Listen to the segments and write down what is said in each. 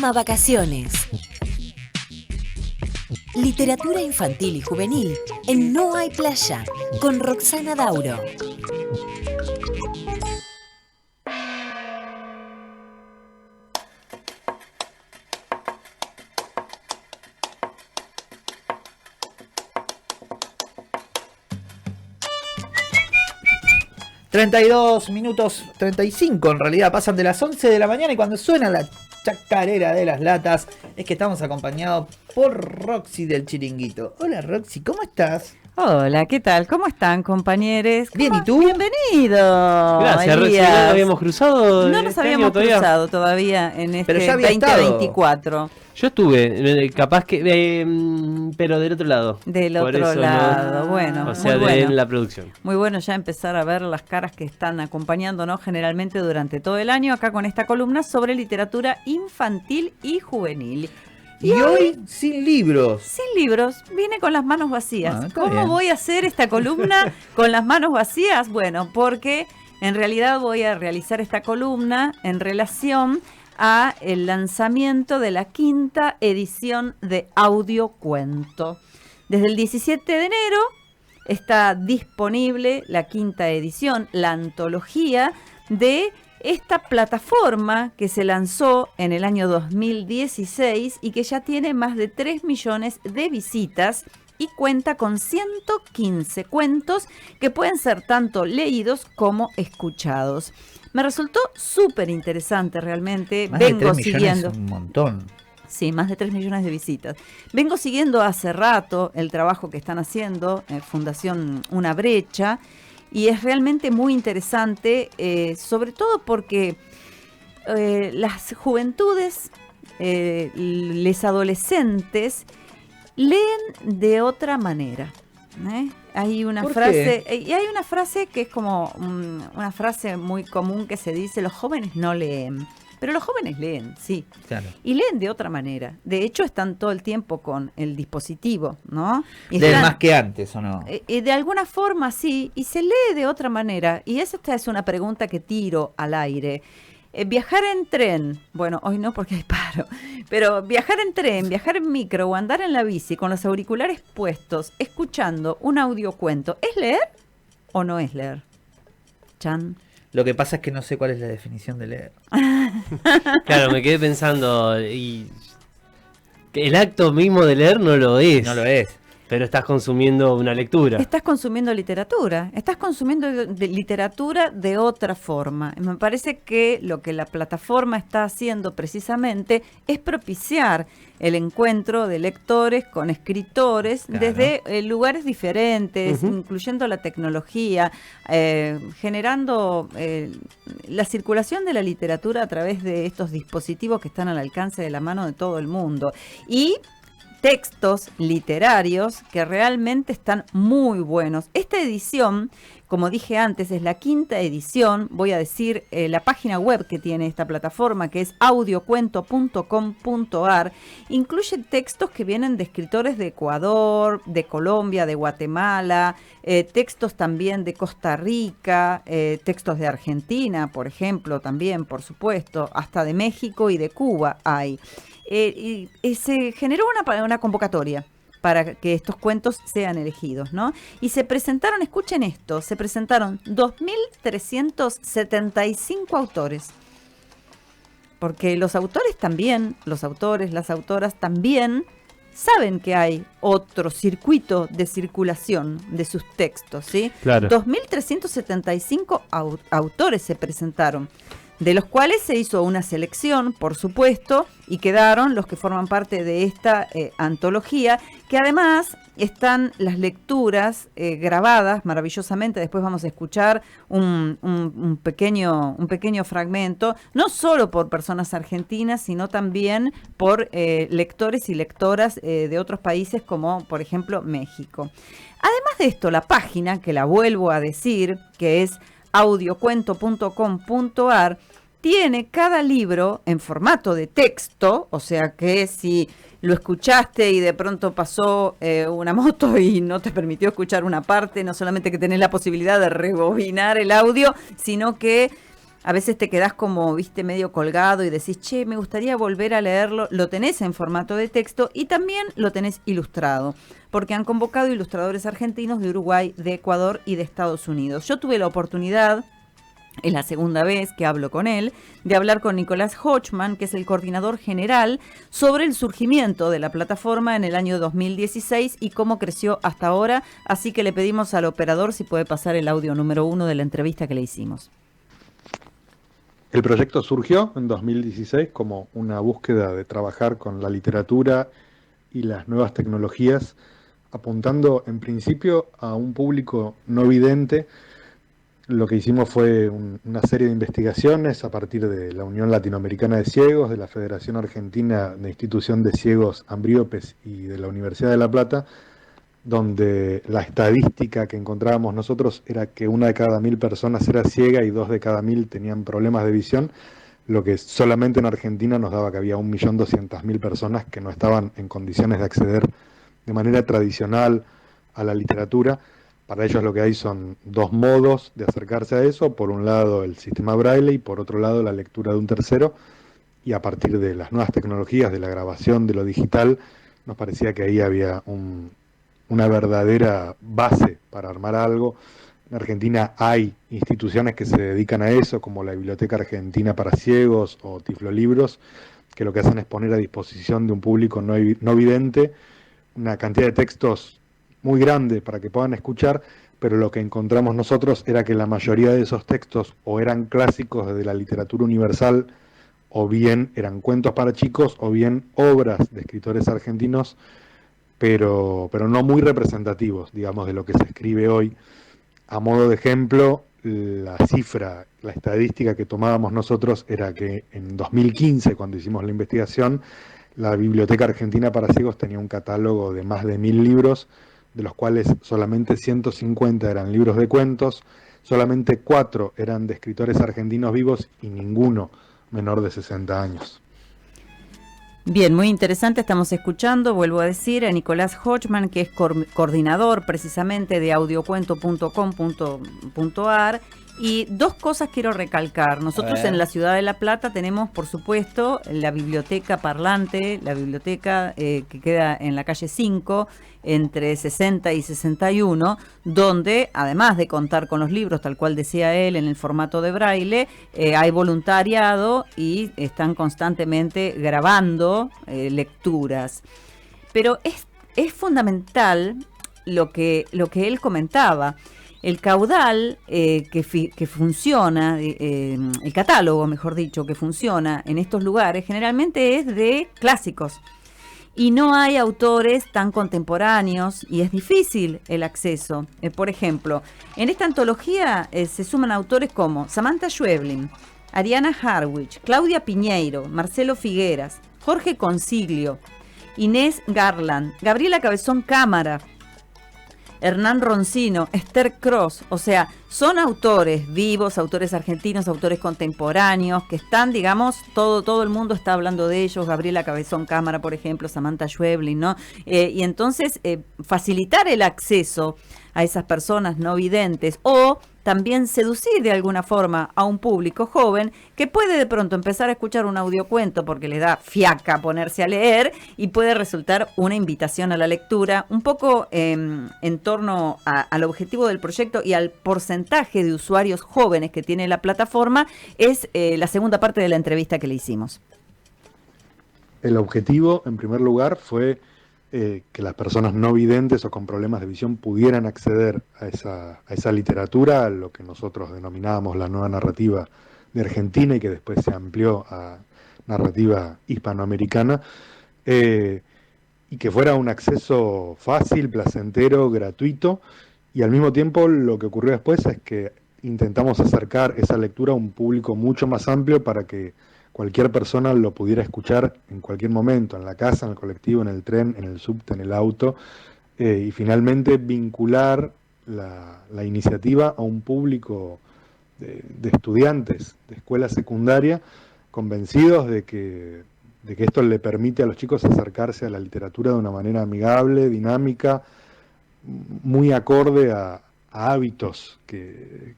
Programa Vacaciones. Literatura infantil y juvenil en No hay playa, con Roxana Dauro. ...32 minutos, 35 en realidad, pasan de las 11 de la mañana y cuando suena la chacarera de las latas es que estamos acompañados por Roxy del Chiringuito. Hola Roxy, ¿cómo estás? Hola, ¿qué tal? ¿Cómo están, compañeros? Bien, ¿y tú? Bienvenido. Gracias, Roxy. ¿No nos habíamos cruzado? No nos habíamos cruzado todavía en este Pero ya había 2024. Yo estuve, capaz que, pero del otro lado. Del Por otro eso lado, no, bueno. o sea, muy de bueno. la producción. Muy bueno ya empezar a ver las caras que están acompañándonos generalmente durante todo el año acá con esta columna sobre literatura infantil y juvenil. Y hoy sin libros. Sin libros, vine con las manos vacías. Está ¿Cómo bien. voy a hacer esta columna con las manos vacías? Bueno, porque en realidad voy a realizar esta columna en relación a el lanzamiento de la 5ª edición de Audiocuento. Desde el 17 de enero está disponible la 5ª edición, la antología de esta plataforma que se lanzó en el año 2016 y que ya tiene más de 3 millones de visitas y cuenta con 115 cuentos que pueden ser tanto leídos como escuchados. Me resultó súper interesante realmente. Más de Vengo 3 millones siguiendo. es un montón. Sí, más de 3 millones de visitas. Vengo siguiendo hace rato el trabajo que están haciendo Fundación Una Brecha y es realmente muy interesante, sobre todo porque las juventudes, les adolescentes, leen de otra manera. Hay una frase, y hay una frase que es como una frase muy común que se dice: los jóvenes no leen. Pero los jóvenes leen, sí. Claro. Y leen de otra manera. De hecho, están todo el tiempo con el dispositivo, ¿no? Y Leen están, más que antes, ¿o no? de alguna forma, sí. Y se lee de otra manera. Y esta es una pregunta que tiro al aire. Viajar en tren, bueno, hoy no porque hay paro, pero viajar en tren, viajar en micro o andar en la bici con los auriculares puestos, escuchando un audiocuento, ¿es leer o no es leer? Chan. Lo que pasa es que no sé cuál es la definición de leer. Claro, me quedé pensando, y el acto mismo de leer no lo es. No lo es. Pero estás consumiendo una lectura. Estás consumiendo literatura, literatura de otra forma. Me parece que lo que la plataforma está haciendo precisamente es propiciar el encuentro de lectores con escritores, claro, desde lugares diferentes, incluyendo la tecnología, generando la circulación de la literatura a través de estos dispositivos que están al alcance de la mano de todo el mundo. Y textos literarios que realmente están muy buenos. Esta edición, como dije antes, es la 5ª edición. Voy a decir la página web que tiene esta plataforma, que es audiocuento.com.ar. Incluye textos que vienen de escritores de Ecuador, de Colombia, de Guatemala, textos también de Costa Rica, textos de Argentina, por ejemplo, también, por supuesto, hasta de México y de Cuba hay. Y se generó una convocatoria para que estos cuentos sean elegidos, ¿no? Y se presentaron, escuchen esto, se presentaron 2.375 autores. Porque los autores también, los autores, las autoras también saben que hay otro circuito de circulación de sus textos, ¿sí? Claro. 2.375 autores se presentaron, de los cuales se hizo una selección, por supuesto, y quedaron los que forman parte de esta antología, que además están las lecturas grabadas maravillosamente. Después vamos a escuchar un pequeño fragmento, no solo por personas argentinas, sino también por lectores y lectoras de otros países, como por ejemplo México. Además de esto, la página, que la vuelvo a decir, que es audiocuento.com.ar, tiene cada libro en formato de texto, o sea que si lo escuchaste y de pronto pasó una moto y no te permitió escuchar una parte, no solamente que tenés la posibilidad de rebobinar el audio, sino que a veces te quedás como, viste, medio colgado y decís, che, me gustaría volver a leerlo. Lo tenés en formato de texto y también lo tenés ilustrado, porque han convocado ilustradores argentinos de Uruguay, de Ecuador y de Estados Unidos. Yo tuve la oportunidad, es la segunda vez que hablo con él, de hablar con Nicolás Hochman, que es el coordinador general, sobre el surgimiento de la plataforma en el año 2016 y cómo creció hasta ahora. Así que le pedimos al operador si puede pasar el audio número 1 de la entrevista que le hicimos. El proyecto surgió en 2016 como una búsqueda de trabajar con la literatura y las nuevas tecnologías, apuntando en principio a un público no vidente. Lo que hicimos fue una serie de investigaciones a partir de la Unión Latinoamericana de Ciegos, de la Federación Argentina de Institución de Ciegos Ambliopes y de la Universidad de La Plata, donde la estadística que encontrábamos nosotros era que 1 de cada 1000 personas era ciega y 2 de cada 1000 tenían problemas de visión, lo que solamente en Argentina nos daba que había 1.200.000 personas que no estaban en condiciones de acceder de manera tradicional a la literatura. Para ellos lo que hay son 2 modos de acercarse a eso: por un lado el sistema Braille y por otro lado la lectura de un tercero, y a partir de las nuevas tecnologías, de la grabación, de lo digital, nos parecía que ahí había una verdadera base para armar algo. En Argentina hay instituciones que se dedican a eso, como la Biblioteca Argentina para Ciegos o Tiflolibros, que lo que hacen es poner a disposición de un público no vidente una cantidad de textos muy grande para que puedan escuchar, pero lo que encontramos nosotros era que la mayoría de esos textos o eran clásicos de la literatura universal, o bien eran cuentos para chicos, o bien obras de escritores argentinos, pero no muy representativos, digamos, de lo que se escribe hoy. A modo de ejemplo, la cifra, la estadística que tomábamos nosotros era que en 2015, cuando hicimos la investigación, la Biblioteca Argentina para Ciegos tenía un catálogo de más de 1000 libros, de los cuales solamente 150 eran libros de cuentos, solamente 4 eran de escritores argentinos vivos y ninguno menor de 60 años. Bien, muy interesante. Estamos escuchando, vuelvo a decir, a Nicolás Hochman, que es coordinador precisamente de audiocuento.com.ar. Y 2 cosas quiero recalcar. Nosotros en la ciudad de La Plata tenemos, por supuesto, la biblioteca parlante, la biblioteca que queda en la calle 5, entre 60 y 61, donde, además de contar con los libros, tal cual decía él, en el formato de braille, hay voluntariado y están constantemente grabando lecturas. Pero es fundamental lo que él comentaba. El caudal que funciona, el catálogo, mejor dicho, que funciona en estos lugares, generalmente es de clásicos. Y no hay autores tan contemporáneos y es difícil el acceso. Por ejemplo, en esta antología se suman autores como Samantha Schweblin, Ariana Harwich, Claudia Piñeiro, Marcelo Figueras, Jorge Consiglio, Inés Garland, Gabriela Cabezón Cámara, Hernán Roncino, Esther Cross. O sea, son autores vivos, autores argentinos, autores contemporáneos, que están, digamos, todo el mundo está hablando de ellos. Gabriela Cabezón Cámara, por ejemplo, Samantha Schweblin, ¿no? Y entonces, facilitar el acceso a esas personas no videntes, o también seducir de alguna forma a un público joven que puede de pronto empezar a escuchar un audiocuento porque le da fiaca ponerse a leer, y puede resultar una invitación a la lectura, un poco en torno al objetivo del proyecto y al porcentaje de usuarios jóvenes que tiene la plataforma. Es la segunda parte de la entrevista que le hicimos. El objetivo, en primer lugar, fue que las personas no videntes o con problemas de visión pudieran acceder a esa literatura, a lo que nosotros denominábamos la nueva narrativa de Argentina y que después se amplió a narrativa hispanoamericana, y que fuera un acceso fácil, placentero, gratuito. Y al mismo tiempo lo que ocurrió después es que intentamos acercar esa lectura a un público mucho más amplio para que cualquier persona lo pudiera escuchar en cualquier momento, en la casa, en el colectivo, en el tren, en el subte, en el auto, y finalmente vincular la iniciativa a un público de estudiantes de escuela secundaria, convencidos de que esto le permite a los chicos acercarse a la literatura de una manera amigable, dinámica, muy acorde a hábitos que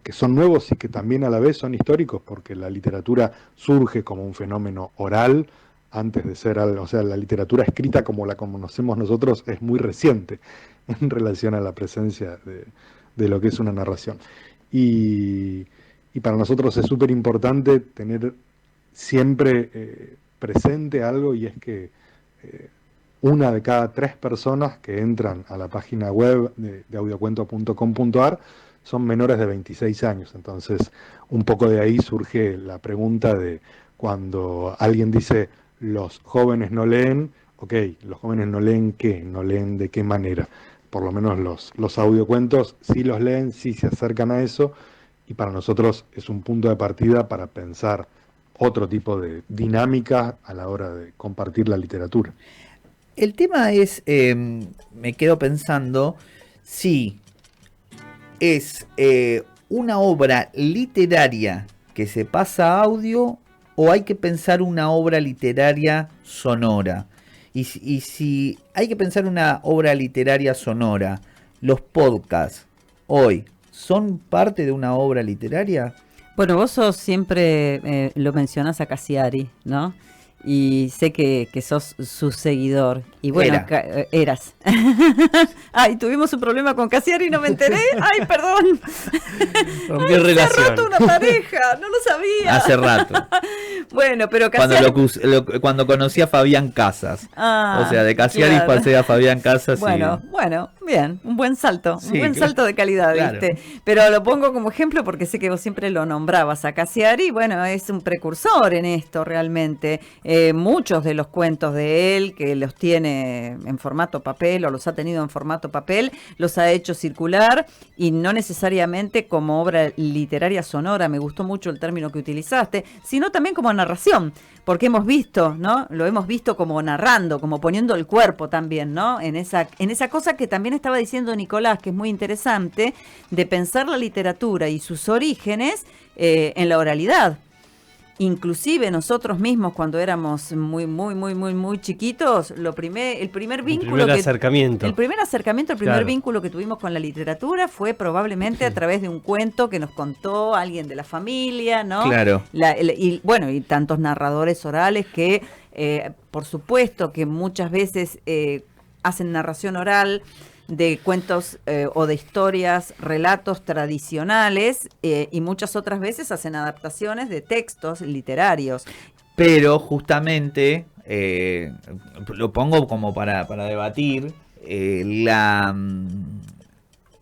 que son nuevos y que también a la vez son históricos, porque la literatura surge como un fenómeno oral antes de ser algo, o sea, la literatura escrita como la conocemos nosotros es muy reciente en relación a la presencia de lo que es una narración. Y para nosotros es súper importante tener siempre presente algo, y es que una de cada 3 personas que entran a la página web de audiocuento.com.ar son menores de 26 años. Entonces, un poco de ahí surge la pregunta de cuando alguien dice los jóvenes no leen, ok, los jóvenes no leen qué, no leen de qué manera. Por lo menos los audiocuentos sí los leen, sí se acercan a eso, y para nosotros es un punto de partida para pensar otro tipo de dinámica a la hora de compartir la literatura. El tema es, me quedo pensando, si es una obra literaria que se pasa a audio o hay que pensar una obra literaria sonora. Y si hay que pensar una obra literaria sonora, ¿los podcasts hoy son parte de una obra literaria? Bueno, vos siempre lo mencionás a Cassiari, ¿no? Y sé que sos su seguidor. Y bueno, eras. Ay, tuvimos un problema con Cassiari y no me enteré. Ay, perdón. Rompió relación. Se ha roto una pareja, no lo sabía. Hace rato. Bueno, pero Cassiari... Cuando conocí a Fabián Casas. O sea, de Cassiari claro. pasé a Fabián Casas. Bueno, bien, un buen salto. Sí, un buen salto de calidad, claro. ¿viste? Pero lo pongo como ejemplo porque sé que vos siempre lo nombrabas a Cassiari. Bueno, es un precursor en esto realmente. Muchos de los cuentos de él, que los tiene en formato papel o los ha tenido en formato papel, los ha hecho circular, y no necesariamente como obra literaria sonora, me gustó mucho el término que utilizaste, sino también como narración, porque hemos visto, ¿no? Lo hemos visto como narrando, como poniendo el cuerpo también, ¿no? En esa cosa que también estaba diciendo Nicolás, que es muy interesante, de pensar la literatura y sus orígenes en la oralidad. Inclusive nosotros mismos cuando éramos muy chiquitos, el primer acercamiento, el primer vínculo que tuvimos con la literatura fue probablemente a través de un cuento que nos contó alguien de la familia, ¿no? Claro. Y tantos narradores orales que, por supuesto, que muchas veces hacen narración oral de cuentos o de historias, relatos tradicionales, y muchas otras veces hacen adaptaciones de textos literarios. Pero justamente, lo pongo como para debatir,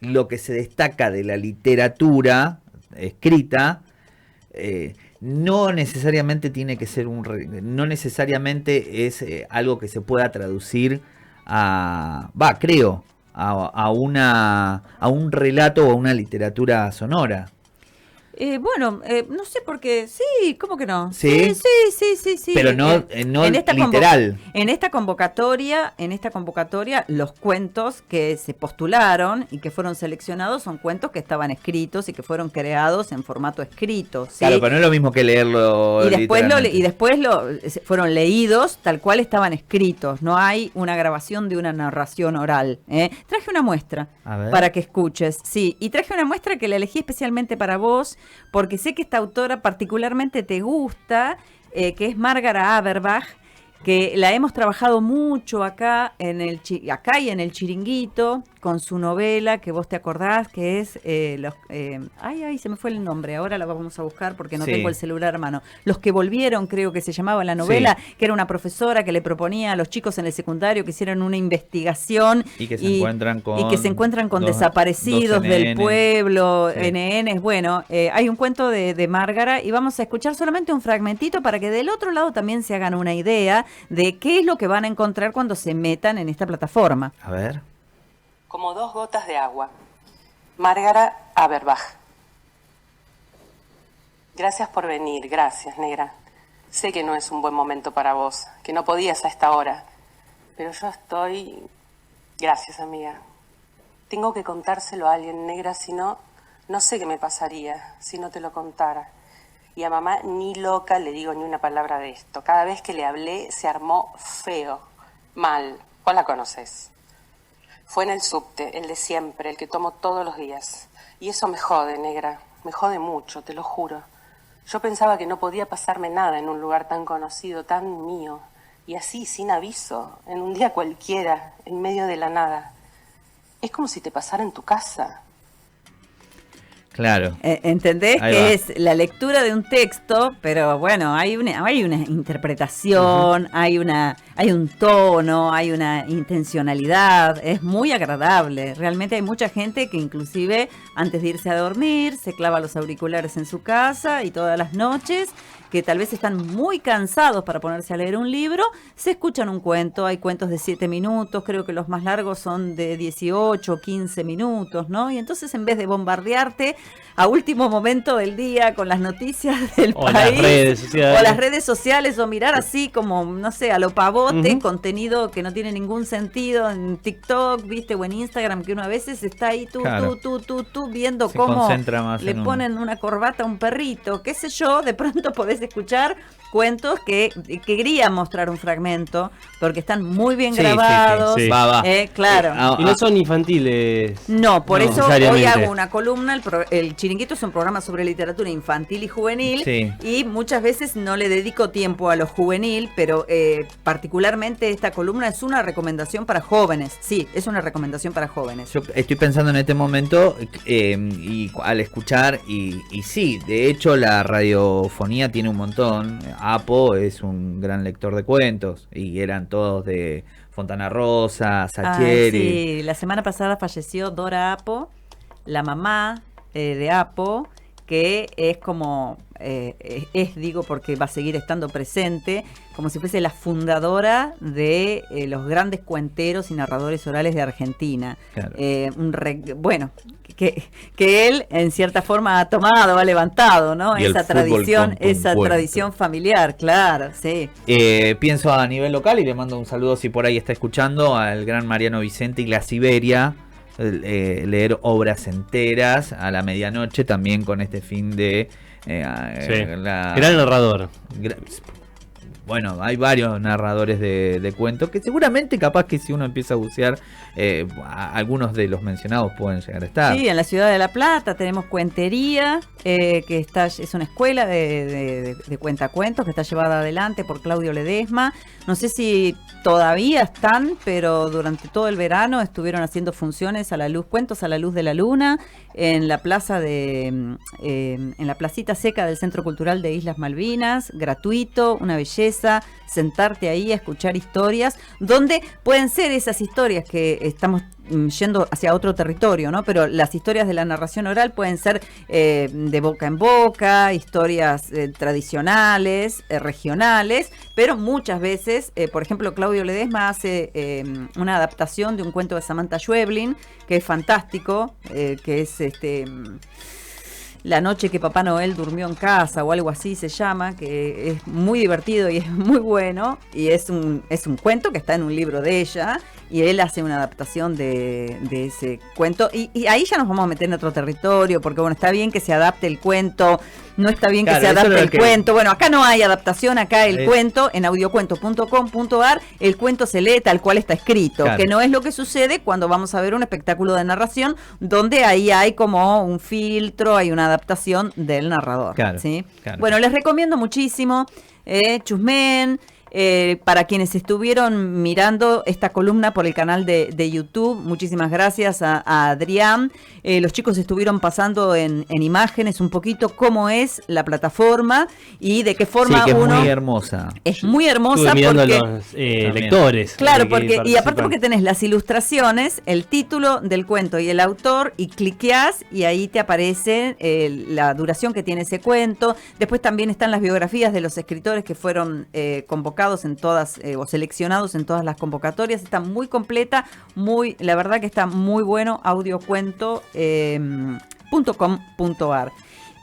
lo que se destaca de la literatura escrita, no necesariamente tiene que ser no necesariamente es algo que se pueda traducir a un relato o a una literatura sonora. No sé por qué. Sí, ¿cómo que no? Sí. Pero no literal. En esta convocatoria, los cuentos que se postularon y que fueron seleccionados son cuentos que estaban escritos y que fueron creados en formato escrito, ¿sí? Claro, pero no es lo mismo que leerlo. Y después fueron leídos tal cual estaban escritos. No hay una grabación de una narración oral. Traje una muestra para que escuches. Sí, y traje una muestra que la elegí especialmente para vos, porque sé que esta autora particularmente te gusta, que es Margaret Averbach, que la hemos trabajado mucho acá y en el Chiringuito, con su novela, que vos te acordás, que es se me fue el nombre, ahora la vamos a buscar porque no tengo el celular a mano. Los que volvieron, creo que se llamaba la novela, que era una profesora que le proponía a los chicos en el secundario que hicieran una investigación y que se encuentran con desaparecidos del pueblo, NNs. Bueno, hay un cuento de Margaret y vamos a escuchar solamente un fragmentito para que del otro lado también se hagan una idea de qué es lo que van a encontrar cuando se metan en esta plataforma. A ver. Como 2 gotas de agua. Margaret Averbach. Gracias por venir, gracias, negra. Sé que no es un buen momento para vos, que no podías a esta hora, pero yo estoy... Gracias, amiga. Tengo que contárselo a alguien, negra, si no, no sé qué me pasaría si no te lo contara. Y a mamá ni loca le digo ni una palabra de esto. Cada vez que le hablé se armó feo, mal. Vos la conocés. Fue en el subte, el de siempre, el que tomo todos los días. Y eso me jode, negra. Me jode mucho, te lo juro. Yo pensaba que no podía pasarme nada en un lugar tan conocido, tan mío. Y así, sin aviso, en un día cualquiera, en medio de la nada. Es como si te pasara en tu casa. Claro. ¿Entendés? Ahí Que va. es la lectura de un texto, pero bueno, hay una interpretación, hay un tono, hay una intencionalidad, es muy agradable. Realmente hay mucha gente que inclusive antes de irse a dormir se clava los auriculares en su casa y todas las noches, que tal vez están muy cansados para ponerse a leer un libro, se escuchan un cuento. Hay cuentos de 7 minutos, creo que los más largos son de 18 o 15 minutos, ¿no? Y entonces en vez de bombardearte a último momento del día con las noticias del O las país redes sociales. o las redes sociales, o mirar así como, no sé, a lo pavote, contenido que no tiene ningún sentido en TikTok, viste, o en Instagram, que uno a veces está ahí Claro. tú viendo Se cómo concentra más le en uno. ponen una corbata a un perrito, qué sé yo. De pronto podés escuchar cuentos que quería mostrar un fragmento porque están muy bien Sí, sí, grabados. sí. Va. Claro. Y no son infantiles. No, por No, eso hoy necesariamente. hago una columna. El Chiringuito es un programa sobre literatura infantil y juvenil, Sí. y muchas veces no le dedico tiempo a lo juvenil, pero particularmente esta columna es una recomendación para jóvenes. Sí, es una recomendación para jóvenes. Yo estoy pensando en este momento y al escuchar, y sí, de hecho la radiofonía tiene un montón. Apo es un gran lector de cuentos y eran todos de Fontana Rosa, Ay, Sacheri. sí, la semana pasada falleció Dora Apo, la mamá de Apo, que es como, digo porque va a seguir estando presente, como si fuese la fundadora de los grandes cuenteros y narradores orales de Argentina. Claro. Bueno, que él en cierta forma ha tomado, ha levantado, ¿no? Y el Esa fútbol tradición, con esa cuento. tradición familiar, claro, sí. Pienso a nivel local y le mando un saludo si por ahí está escuchando al gran Mariano Vicente y la Siberia. Leer obras enteras a la medianoche también con este fin de Sí. Gran narrador. Bueno, hay varios narradores de cuentos que seguramente capaz que si uno empieza a bucear algunos de los mencionados pueden llegar a estar. Sí, en la ciudad de La Plata tenemos Cuentería, que es una escuela de cuentacuentos que está llevada adelante por Claudio Ledesma. No sé si todavía están, pero durante todo el verano estuvieron haciendo funciones a la luz, cuentos a la luz de la luna, en la plaza en la placita seca del Centro Cultural de Islas Malvinas, gratuito, una belleza, sentarte ahí a escuchar historias, donde pueden ser esas historias que estamos yendo hacia otro territorio, ¿no? Pero las historias de la narración oral pueden ser de boca en boca, historias tradicionales, regionales, pero muchas veces, por ejemplo, Claudio Ledesma hace una adaptación de un cuento de Samantha Schweblin, que es fantástico, que es La noche que Papá Noel durmió en casa, o algo así se llama, que es muy divertido y es muy bueno, y es un cuento que está en un libro de ella, y él hace una adaptación de ese cuento, y ahí ya nos vamos a meter en otro territorio, porque bueno, está bien que se adapte el cuento, no está bien Claro, que se eso adapte es lo el que- cuento. Bueno, acá no hay adaptación, acá el Es- cuento, en audiocuento.com.ar, el cuento se lee tal cual está escrito, Claro. que no es lo que sucede cuando vamos a ver un espectáculo de narración, donde ahí hay como un filtro, hay una adaptación del narrador. Claro, ¿sí? claro. Bueno, les recomiendo muchísimo Chusmen. Para quienes estuvieron mirando esta columna por el canal de YouTube, muchísimas gracias a Adrián. Los chicos estuvieron pasando en imágenes un poquito cómo es la plataforma y de qué forma Sí, que es uno... muy hermosa. Es muy hermosa Estuve mirando porque... los También. lectores. Claro, que porque y aparte participan. porque tenés las ilustraciones, el título del cuento y el autor, y cliqueás y ahí te aparece la duración que tiene ese cuento. Después también están las biografías de los escritores que fueron convocados en todas o seleccionados en todas las convocatorias. Está muy completa, la verdad que está muy bueno, audiocuento.com.ar.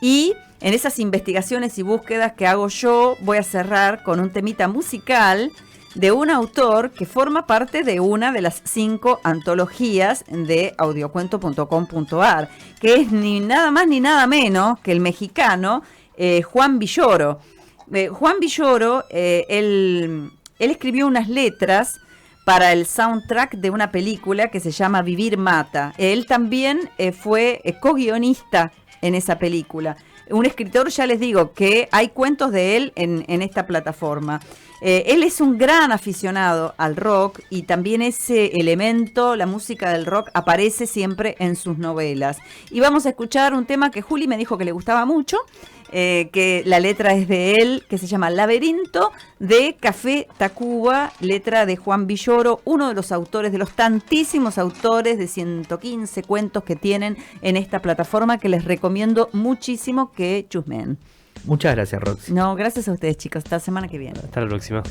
Y en esas investigaciones y búsquedas que hago yo, voy a cerrar con un temita musical de un autor que forma parte de una de las 5 antologías de audiocuento.com.ar, que es ni nada más ni nada menos que el mexicano Juan Villoro. Juan Villoro, él escribió unas letras para el soundtrack de una película que se llama Vivir Mata. Él también fue co-guionista en esa película. Un escritor, ya les digo, que hay cuentos de él en esta plataforma. Él es un gran aficionado al rock y también ese elemento, la música del rock, aparece siempre en sus novelas. Y vamos a escuchar un tema que Juli me dijo que le gustaba mucho, que la letra es de él, que se llama Laberinto, de Café Tacuba, letra de Juan Villoro, uno de los autores, de los tantísimos autores de 115 cuentos que tienen en esta plataforma, que les recomiendo muchísimo que chusmen. Muchas gracias, Roxy. No, gracias a ustedes, chicos. Hasta la semana que viene. Hasta la próxima.